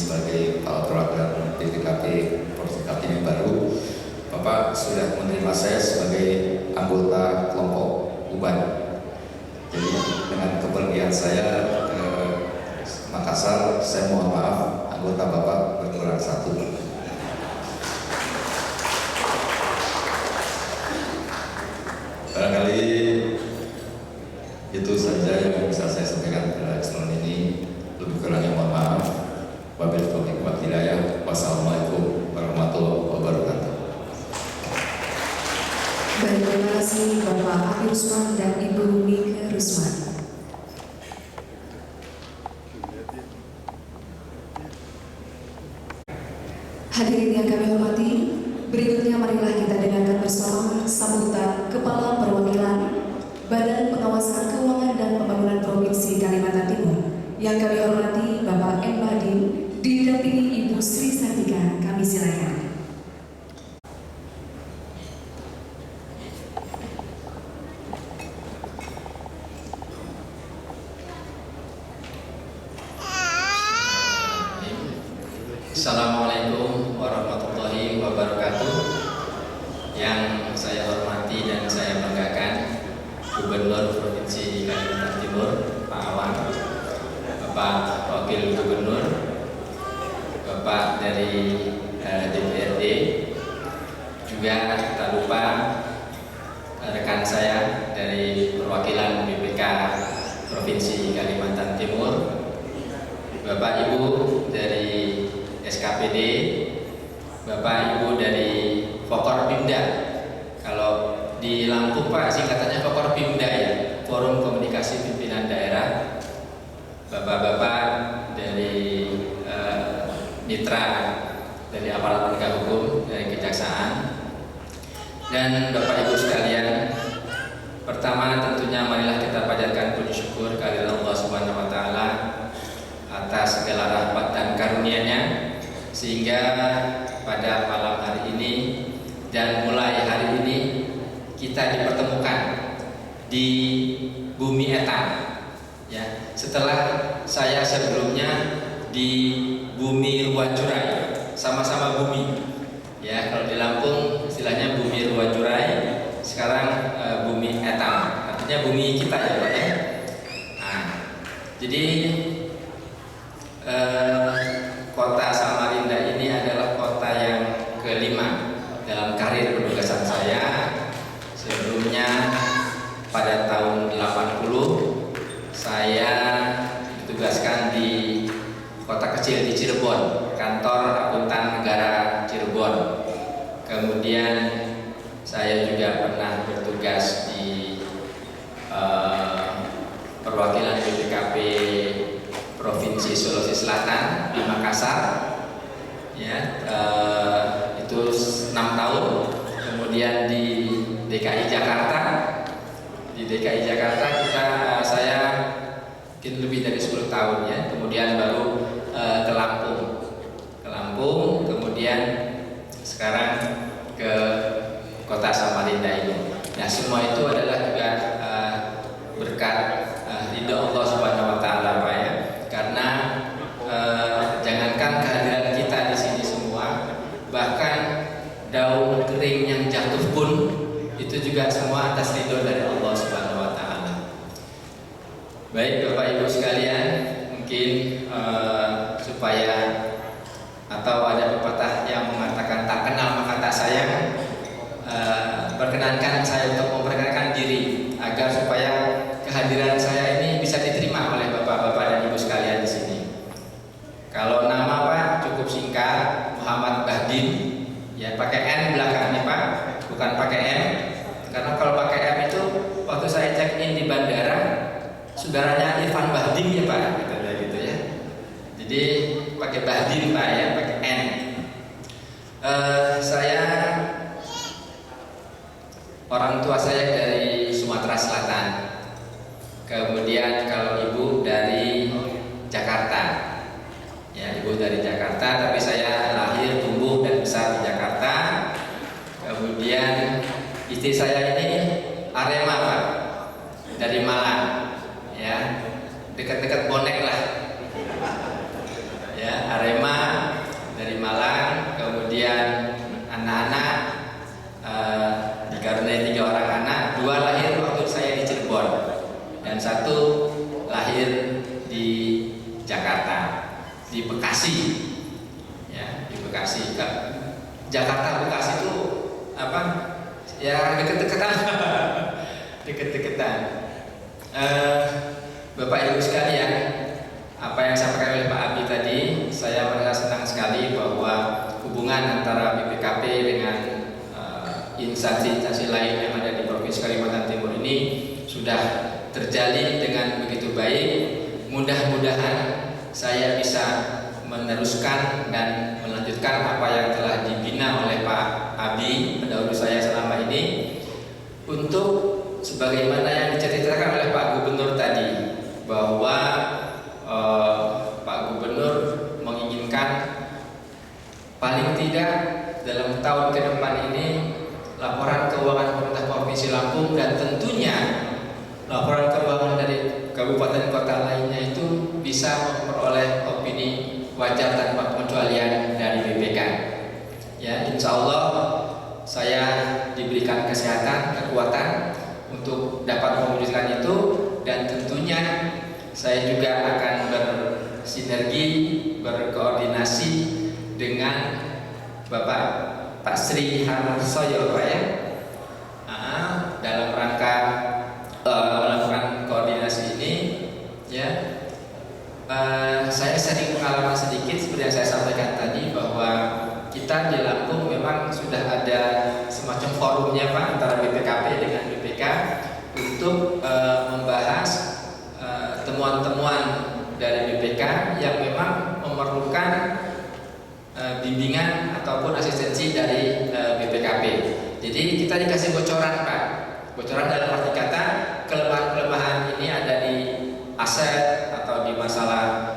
sebagai kepala perwakilan BPKP Provinsi Kaltim yang baru, Bapak sudah menerima saya sebagai anggota kelompok Uban. Jadi dengan kepergian saya ke Makassar, saya mohon maaf, anggota Bapak berkurang satu. Barangkali itu saja yang bisa saya sampaikan pada kesempatan ini. Lebih kurangnya mohon maaf. Wabillahi taufiq wal hidayah. Wassalamualaikum warahmatullahi wabarakatuh. Baik, terima kasih Bapak Aki Rusman dan Ibu Mika Rusman. Hadirin yang kami hormati, berikutnya marilah kita dengarkan bersama sambutan Kepala Perwakilan Badan Pengawasan Keuangan dan Pembangunan Provinsi Kalimantan Timur yang kami hormati Bapak M. Badim, didampingi Ibu Sri Santika. Kami silakan. Assalamualaikum warahmatullahi wabarakatuh. Yang saya hormati dan saya banggakan Gubernur Provinsi Kalimantan Timur Pak Awan, Bapak Wakil Gubernur, Bapak dari DPRD, juga tak lupa rekan saya dari perwakilan BPK Provinsi Kalimantan Timur, Bapak Ibu dari SKPD, Bapak Ibu dari Forkopimda. Kalau di Lampung Pak singkatannya Forkopimda ya, Forum Komunikasi Pimpinan Daerah. Bapak-bapak dari mitra dari aparat penegak hukum, dari kejaksaan, dan Bapak Ibu sekalian, pertama tentunya marilah kita panjatkan puji syukur kehadirat Allah Subhanahu wa taala atas segala rahmat dan karunia-Nya, sehingga pada malam hari ini dan mulai hari ini kita dipertemukan di bumi Etam. Ya, setelah saya sebelumnya di bumi Ruwajurai, sama-sama bumi. Ya, kalau di Lampung istilahnya bumi Ruwajurai, sekarang bumi Etam, artinya bumi kita ya Pak ya. Nah, jadi kota Samarinda ini adalah kota yang kelima dalam karir penugasan saya. Sebelumnya pada tahun 80 saya ditugaskan di kota kecil di Cirebon, kantor akuntan negara Cirebon. Kemudian saya juga pernah bertugas di perwakilan BPKP Provinsi Sulawesi Selatan di Makassar, ya, itu 6 tahun. Kemudian di DKI Jakarta, saya mungkin lebih dari 10 tahun ya. Kemudian baru ke Lampung, kemudian sekarang ke Kota Samarinda ini. Nah, semua itu adalah juga berkat ridho Allah Subhanahu wa taala Pak ya. Karena jangankan kehadiran kita di sini semua, bahkan daun kering yang jatuh pun itu juga semua atas ridho dari Allah Subhanahu wa taala. Baik Bapak Ibu sekalian, mungkin supaya atau ada pepatah yang mengatakan tak kenal maka tak sayang, perkenankan saya untuk memperkenalkan diri agar supaya kehadiran saya ini bisa diterima oleh Bapak-bapak dan Ibu sekalian di sini. Kalau nama Pak cukup singkat, Muhammad Badim, ya pakai N belakangnya Pak, bukan pakai M. Karena kalau pakai M itu waktu saya check in di bandara, saudaranya Irfan Badim ya Pak, gitu ya. Jadi pakai Badim Pak ya, pakai N. Saya orang tua saya dari Sumatera Selatan. Kemudian kalau ibu dari Jakarta, ya ibu dari Jakarta, tapi saya lahir, tumbuh dan besar di Jakarta. Kemudian istri saya ini Arema Pak, dari Malang, ya dekat-dekat Bonek lah, ya Arema di Bekasi, ya di Bekasi. Jakarta Bekasi itu apa? Ya deket-deketan, deket-deketan. Bapak Ibu sekalian, apa yang disampaikan oleh Pak Abi tadi, saya merasa senang sekali bahwa hubungan antara BPKP dengan instansi-instansi lain yang ada di Provinsi Kalimantan Timur ini sudah terjalin dengan begitu baik. Mudah-mudahan saya bisa meneruskan dan melanjutkan apa yang telah dibina oleh Pak Abi pendahulu saya selama ini, untuk sebagaimana yang diceritakan oleh Pak Gubernur tadi, bahwa Pak Gubernur menginginkan paling tidak dalam tahun ke depan ini laporan keuangan pemerintah Provinsi Lampung dan tentunya laporan keuangan dari kabupaten kota lainnya itu bisa memperoleh opini wajar tanpa pengecualian dari BPK. Ya, insya Allah saya diberikan kesehatan, kekuatan untuk dapat mewujudkan itu, dan tentunya saya juga akan bersinergi, berkoordinasi dengan Bapak Pak Sri Harsoyo, Pak ya, dalam rangka melakukan koordinasi ini. Ya, saya sering pengalaman sedikit seperti yang saya sampaikan tadi, bahwa kita di Lampung memang sudah ada semacam forumnya Pak, antara BPKP dengan BPK untuk membahas temuan-temuan dari BPK yang memang memerlukan bimbingan ataupun asistensi dari BPKP. Jadi kita dikasih bocoran Pak, bocoran dalam arti kata kelemahan-kelemahan ini ada di aset atau di masalah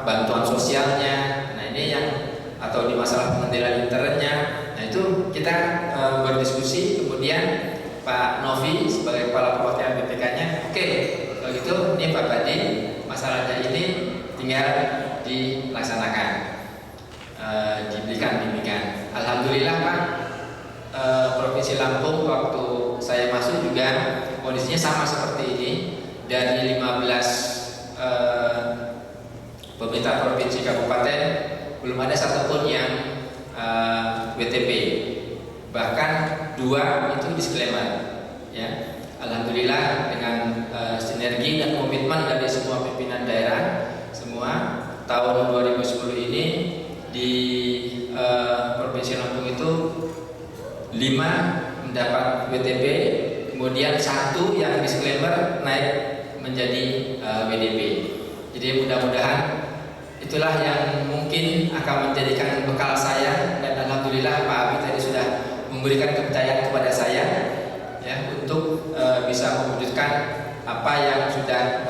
bantuan sosialnya. Nah ini yang, atau di masalah pengendalian internetnya. Nah itu kita berdiskusi, kemudian Pak Novi sebagai kepala perwakilan BPK-nya, oke, kalau gitu ini Pak Badi, masalahnya ini tinggal dilaksanakan, diberikan bimbingan. Alhamdulillah Pak, Provinsi Lampung waktu saya masuk juga kondisinya sama seperti ini. Dari 15 pemerintah provinsi kabupaten belum ada satupun yang WTP, bahkan 2 itu disclaimer. Ya, alhamdulillah dengan sinergi dan komitmen dari semua pimpinan daerah semua, tahun 2010 ini di Provinsi Lampung itu 5 mendapat WTP, kemudian 1 yang disclaimer naik menjadi WDP. Jadi mudah-mudahan itulah yang mungkin akan menjadikan bekal saya, dan alhamdulillah Pak Abi tadi sudah memberikan kepercayaan kepada saya ya untuk bisa mewujudkan apa yang sudah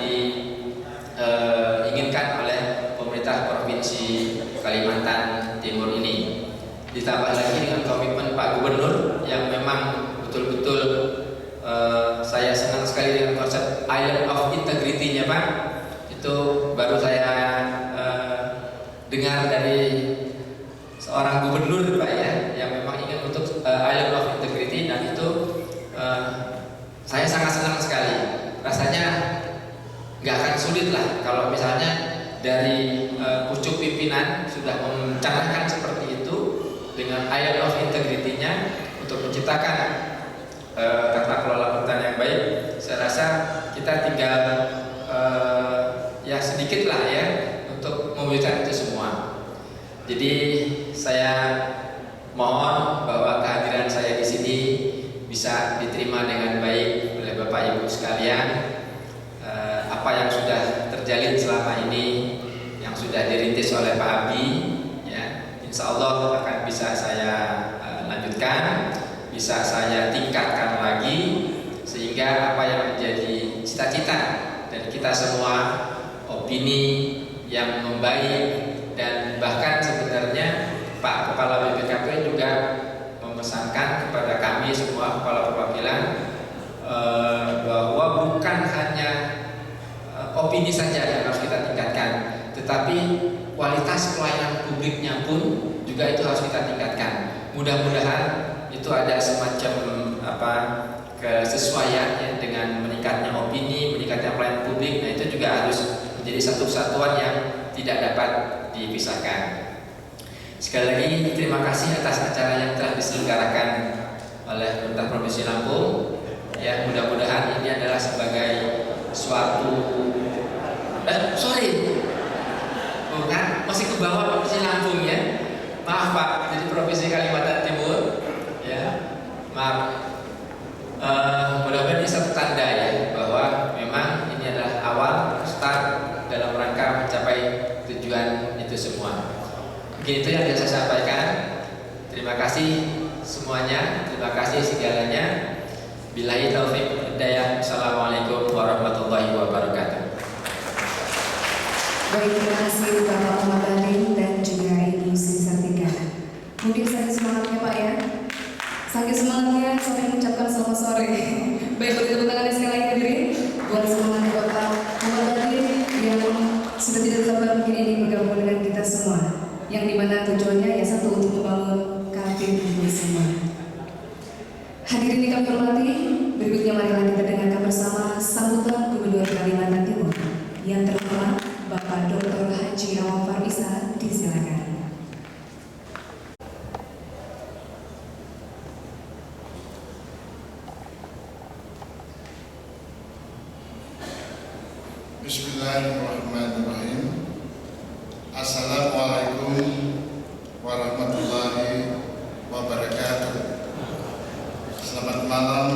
diinginkan oleh pemerintah Provinsi Kalimantan Timur ini. Ditambah lagi dengan komitmen Pak Gubernur yang memang betul-betul saya senang sekali dengan konsep Island of Integrity-nya Pak. Itu baru saya dengar dari seorang gubernur Pak ya, yang memang ingin untuk Island of Integrity, dan itu saya sangat senang sekali. Rasanya nggak akan sulit lah kalau misalnya dari pucuk pimpinan sudah mencanangkan seperti itu dengan Island of Integrity-nya untuk menciptakan tata kelola hutan yang baik. Saya rasa kita tinggal ya sedikit lah ya untuk mewujudkan itu semua. Jadi saya mohon bahwa kehadiran saya di sini bisa diterima dengan baik oleh Bapak Ibu sekalian. Apa yang sudah terjalin selama ini, yang sudah dirintis oleh Pak Abi, ya, insya Allah akan bisa saya lanjutkan, bisa saya tingkatkan lagi, sehingga apa yang menjadi cita-cita dari kita semua, opini yang membaik, dan bahkan sebenarnya Pak Kepala BPKP juga memesankan kepada kami semua kepala perwakilan bahwa bukan hanya opini saja yang harus kita tingkatkan, tetapi kualitas pelayanan publiknya pun juga itu harus kita tingkatkan. Mudah-mudahan itu ada semacam kesesuaian ya, dengan meningkatnya opini, meningkatnya pelayanan publik. Nah itu juga harus menjadi satu kesatuan yang tidak dapat dipisahkan. Sekali lagi terima kasih atas acara yang telah diselenggarakan oleh Pemerintah Provinsi Lampung. Ya, mudah-mudahan ini adalah sebagai suatu bukan, masih ke bawah Provinsi Lampung ya. Maaf Pak, jadi Provinsi Kalimantan Timur ya. Maaf. Mudah-mudahan ini satu tanda ya bahwa memang ini adalah awal start dalam rangka mencapai tujuan itu semua. Mungkin itu yang bisa saya sampaikan. Terima kasih semuanya, terima kasih segalanya. Billahi taufiq hidayah. Assalamualaikum warahmatullahi wabarakatuh. Baik, terima kasih Bapak Muhammad Badin dan juga Ibu Sri Sartika. Mungkin saking semangatnya Pak ya. Saking semangatnya sampai mengucapkan selamat sore. Baik, beri tepuk tangan sekali lagi hadirin buat semangatnya Bapak Muhammad Badin yang sudah tidak sabar mungkin ini bergabung dengan kita semua. Yang dimana tujuannya ya satu, untuk membangun Kaltim untuk semua. Hadirin yang kami hormati, berikutnya marilah kita dengarkan bersama sambutan Gubernur Kalimantan Timur yang terhormat Bapak Dr. Haji Awam Farisa. Disilakan. Bismillahirrahmanirrahim. Assalamualaikum warahmatullahi wabarakatuh. Selamat malam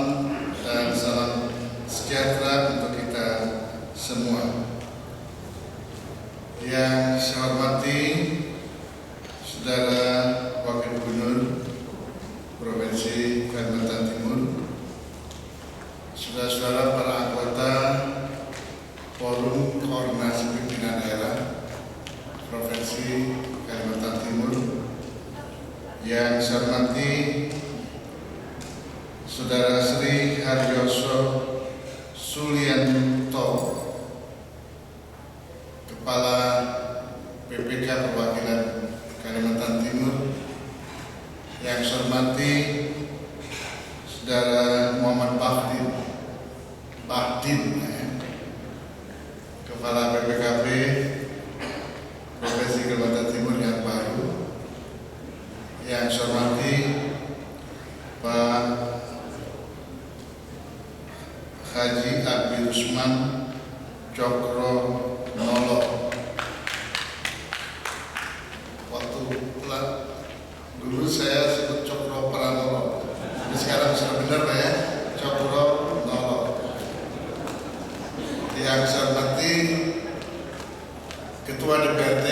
dan salam sejahtera untuk kita semua. Yang saya hormati Saudara Wakil Gubernur Provinsi Kalimantan Timur, saudara-saudara para anggota Forum Koordinasi Pimpinan Daerah Provinsi Kalimantan Timur, yang saya hormati Saudara Sri Haryoso Sulianto, Kepala PPK Perwakilan Kalimantan Timur, yang saya hormati Saudara Muhammad Bahdin, Kepala PPKP Provinsi Kalimantan Timur yang baru, yang saya hormati Pak Haji Abdul Usman Cokro Nolo. Waktu dulu saya sebut Cokro Pranolo, tapi sekarang sudah benar ya, Cokro Nolo. Yang saya hormati Ketua DPRD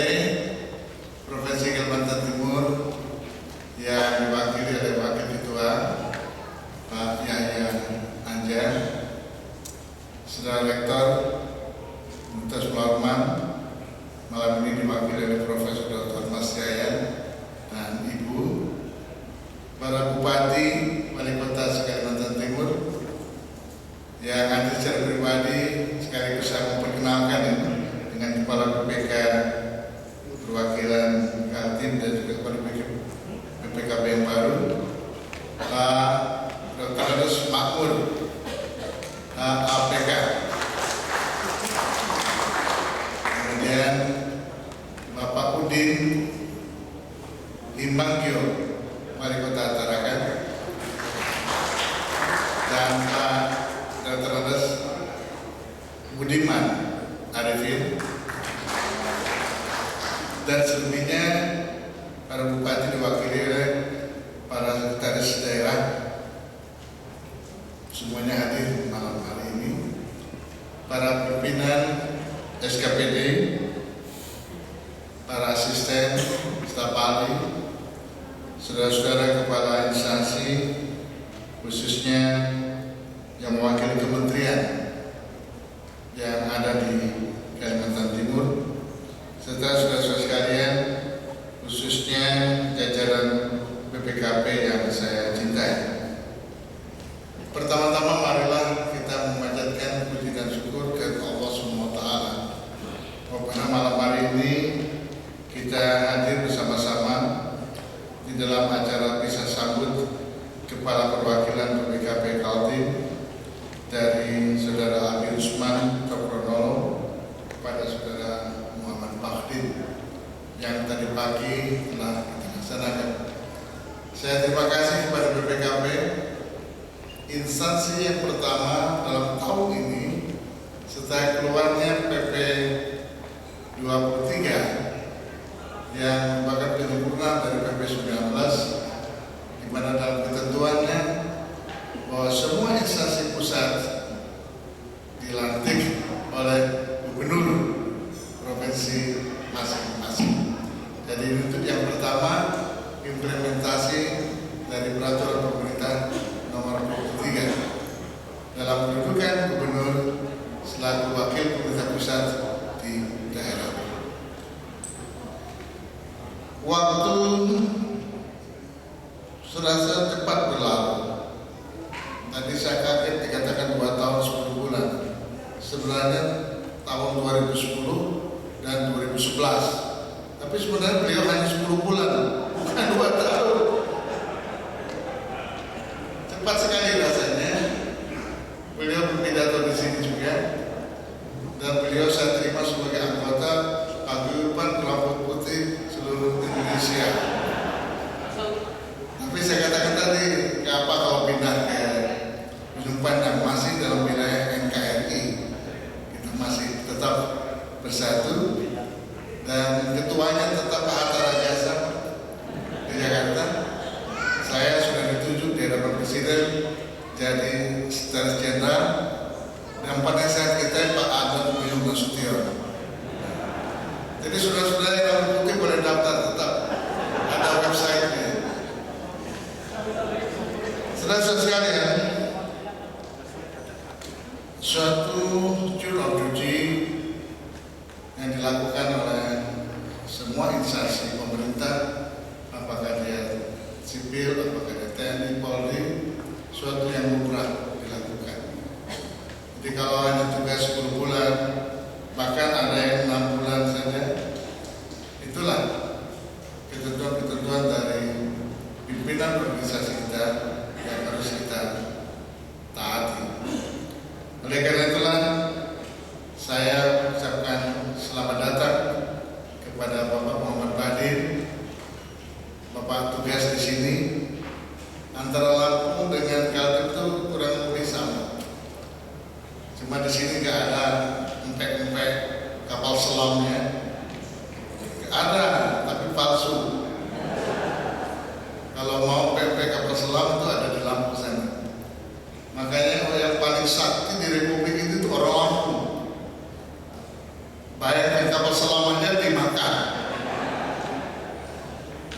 Provinsi Kalimantan Timur yang diwakili oleh Wakil Ketua Pak Yahya Anjar, Saudara Rektor Universitas Pelabuhan, malam ini diwakili oleh Profesor Dr. Mas Yayan dan Ibu, para Bupati, Wali Kota Kalimantan Timur, yang hadir secara pribadi sekaligus saya memperkenalkan ini dengan Kepala PPK Perwakilan Kaltim dan juga Kepala PPKP yang baru, Pak Dr. Adus Makmur, APK. Kemudian Bapak Udin Limbangkio, Wali Kota Tarakan, dan Pak Dr. Adus Budiman Arifin, dan selebihnya para bupati diwakili oleh para sekretaris daerah, semuanya hadir malam hari ini, para pimpinan SKPD, para asisten, staf ahli, saudara-saudara kepala instansi, khususnya yang mewakili kementerian yang ada di Kalimantan Timur, serta saudara-saudara sekalian, khususnya jajaran PPKP yang saya cintai. Pertama-tama marilah kita memanjatkan puji dan syukur ke Allah SWT. Pada malam hari ini kita hadir bersama-sama di dalam acara pisah sambut Kepala Perwakilan PPKP Kaltim dari Saudara Abdul Usman Cokronolo kepada Saudara Muhammad Bahdin. Audit yang tadi pagi telah kita laksanakan. Saya terima kasih kepada BPKP, instansi yang pertama dalam tahun ini setelah keluarnya PP 23 yang merupakan penyempurnaan dari PP 19, di mana dalam ketentuannya bahwa semua instansi pusat dilantik oleh gubernur provinsi masing-masing. Jadi untuk yang pertama, implementasi dari peraturan pemerintah nomor 23 dalam mendudukan gubernur selaku wakil pemerintah pusat di daerah. Waktu sudah cepat berlalu. Tadi saya kaget dikatakan 2 tahun 10 bulan. Sebenarnya tahun 2010 dan 2011. Tapi sebenarnya beliau hanya 10 bulan, bukan 2 tahun. Cepat sekali rasanya. Beliau berpidato di sini juga, dan beliau saya terima sebagai anggota paguyuban Kelompok Putih seluruh Indonesia. Tapi saya katakan tadi, apa kalau pindah ke ujung pandang masih dalam wilayah NKRI, kita masih tetap bersatu. Dan ketuanya tetap Pak Hatta Rajasa di Jakarta. Saya sudah ditunjuk di hadapan Presiden jadi Sekretaris Jenderal, dan penasihat kita Pak Adam Buyung Nasution. Jadi saudara-saudara yang putih boleh daftar, tetap ada websitenya. Saudara-saudara sekalian, suatu curah uji yang dilakukan oleh semua instansi pemerintah, apakah dia sipil, apakah dia TNI, Polri, suatu yang lumrah dilakukan. Jadi kalau hanya tugas 10 bulan, bahkan ada yang 6 bulan saja, itulah ketentuan-ketentuan dari pimpinan organisasi kita yang harus kita taati. Oleh karena itulah, saya ucapkan selamat datang kepada Bapak Muhammad Badir, Bapak tugas di sini. Antara Lampung dengan Kaltim itu kurang lebih sama. Cuma di sini nggak ada empek-empek kapal selamnya. Ada, tapi palsu. Kalau mau empek kapal selam itu ada di Lampung sana. Makanya yang paling sakti di Republik itu orang Lampung. Bayangkan kapal selam aja dimakan.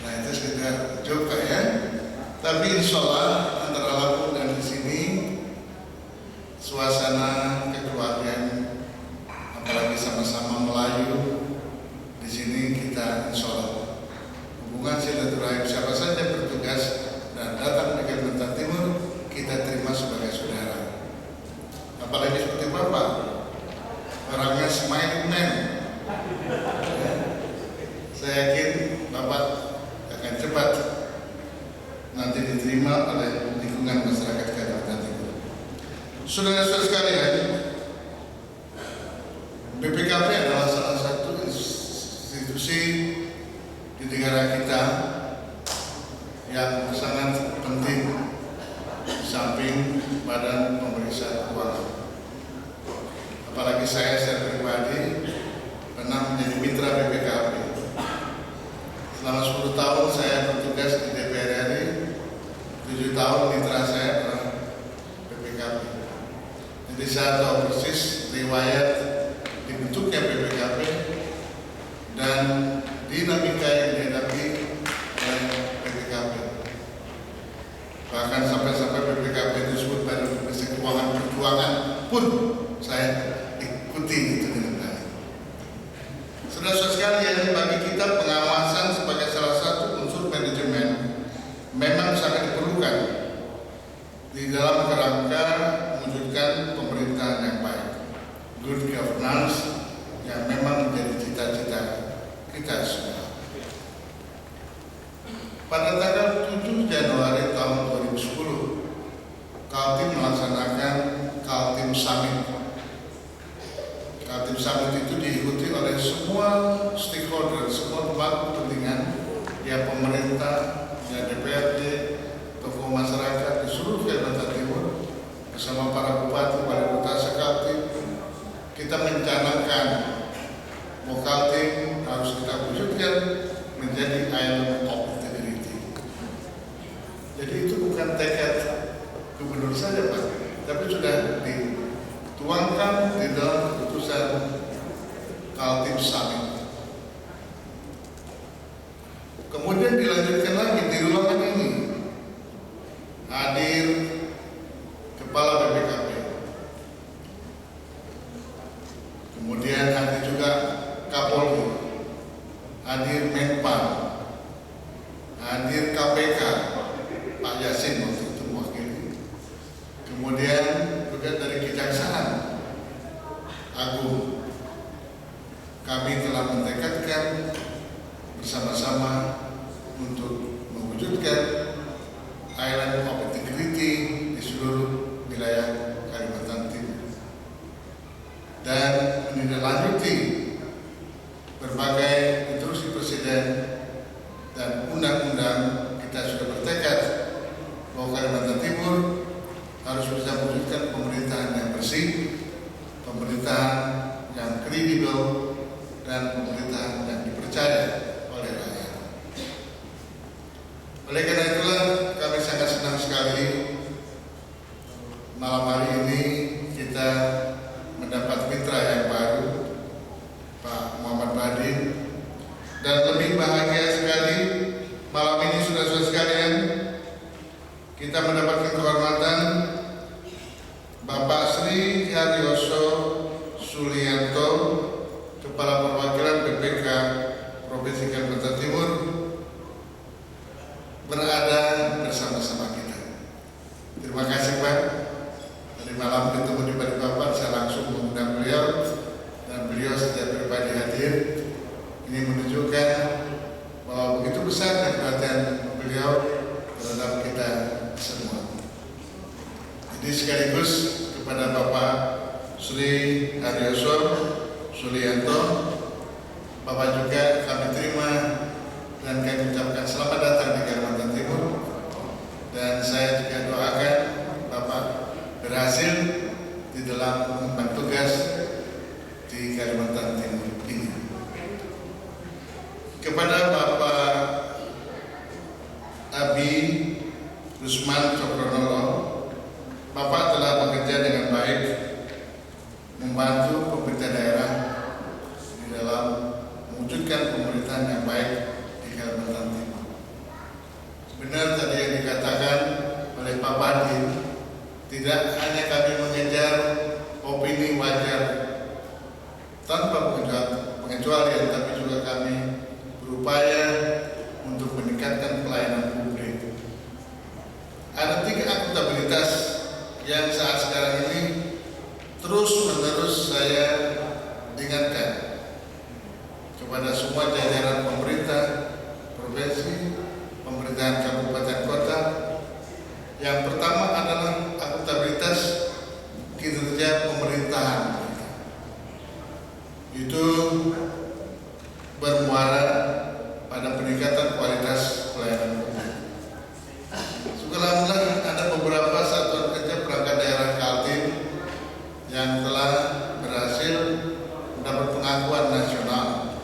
Nah itu sekedar joke ya. Tapi insya Allah antara Lampung dan di sini suasana kekeluargaan, apalagi sama-sama Melayu, di sini kita insya Allah hubungan silaturahim siapa saja bertugas dan datang di Kalimantan Timur kita terima sebagai saudara. Apalagi seperti Bapak, orangnya smiling man. Ya. Saya yakin Bapak akan cepat nanti diterima oleh lingkungan masyarakat Kalimantan Timur. Saudara-saudara sekalian, BPKP adalah salah satu institusi di negara kita yang sangat penting di samping Badan Pemeriksa Keuangan. Apalagi saya pribadi pernah menjadi mitra BPKP. Selama 10 tahun saya bertugas di DPR RI, 7 tahun mitra saya adalah BPKP. Jadi saya tahu persis riwayat dibentuknya BPKP dan dinamika yang dihadapi oleh BPKP. Bahkan sampai-sampai BPKP disebut Badan Pemeriksa Keuangan Perjuangan pun saya ikuti itu dengan baik. Saudara-saudara sekalian, bagi kita pengawasan sebagai salah satu unsur manajemen memang sangat diperlukan di dalam kerangka mewujudkan pemerintahan yang baik, good governance yang memang menjadi cita-cita kita semua. Pada tanggal 7 Januari tahun 2010, Kaltim melaksanakan Kaltim Summit. Kaltim Summit itu diikuti oleh semua stakeholder, semua pemangku kepentingan, ya pemerintah, ya DPRD, tokoh masyarakat di seluruh Kalimantan Timur bersama para bupati, wali kota Kaltim, kita mencanangkan bahwa Kaltim harus kita wujudkan menjadi island of integrity. Jadi itu bukan tekad gubernur saja Pak, tapi sudah dituangkan di dalam keputusan Kaltim Summit. Kemudian dilanjutkan lagi di ruangan ini hadir Kepala BPKP, kemudian hadir juga Kapolri, hadir Menpan, hadir KPK, Pak Yasin waktu itu mewakili, kemudian juga dari Kejaksaan Agung. Kami telah mentekadkan bersama-sama untuk mewujudkan island of integrity di seluruh wilayah Kalimantan Timur dan menindaklanjuti berbagai instruksi Presiden dan undang-undang. Kita sudah bertekad bahwa Kalimantan Timur harus bisa mewujudkan pemerintahan yang bersih, pemerintahan yang kredibel, dan pemerintahan yang dipercaya oleh rakyat. Oleh karena itulah kami sangat senang sekali malam hari ini kita mendapat mitra yang baru, Pak Muhammad Badin, dan lebih bahagia sekali malam ini saudara-saudara sekalian kita mendapatkan kehormatan Bapak Sri Haryoso Sulianto, Kepala Perwakilan BPK Provinsi Kalimantan Timur, berada bersama-sama kita. Terima kasih Pak. Tadi malam bertemu di Balikpapan, saya langsung mengundang beliau dan beliau setiap pribadi hadir. Ini menunjukkan bahwa begitu besar perhatian beliau terhadap kita semua. Jadi sekaligus kepada Bapak Sri Haryoso Sulianto, Bapak juga kami terima dan kami ucapkan selamat datang di Kalimantan Timur, dan saya juga doakan Bapak berhasil di dalam mengemban tugas di Kalimantan Timur ini. Kepada Bapak Abi Rusman Cokronolo, Bapak telah bekerja dengan baik membantu pemerintah daerah di dalam mewujudkan pemerintahan yang baik di Kalimantan Timur. Benar tadi yang dikatakan oleh Pak Badin, tidak hanya kami mengejar opini wajar tanpa pengecualian, tapi juga kami berupaya untuk meningkatkan pelayanan publik. Ada 3 akuntabilitas yang saat sekarang ini terus-menerus saya ingatkan kepada semua jajaran pemerintah provinsi, pemerintahan kabupaten kota. Yang pertama adalah akuntabilitas kinerja pemerintahan. Itu bermuara pada peningkatan kualitas pelayanan publik. Alhamdulillah ada beberapa satuan kerja perangkat daerah Kaltim yang telah berhasil mendapat pengakuan nasional.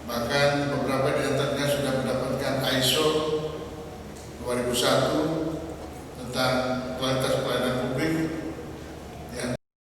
Bahkan beberapa di antaranya sudah mendapatkan ISO 2001 tentang kualitas pelayanan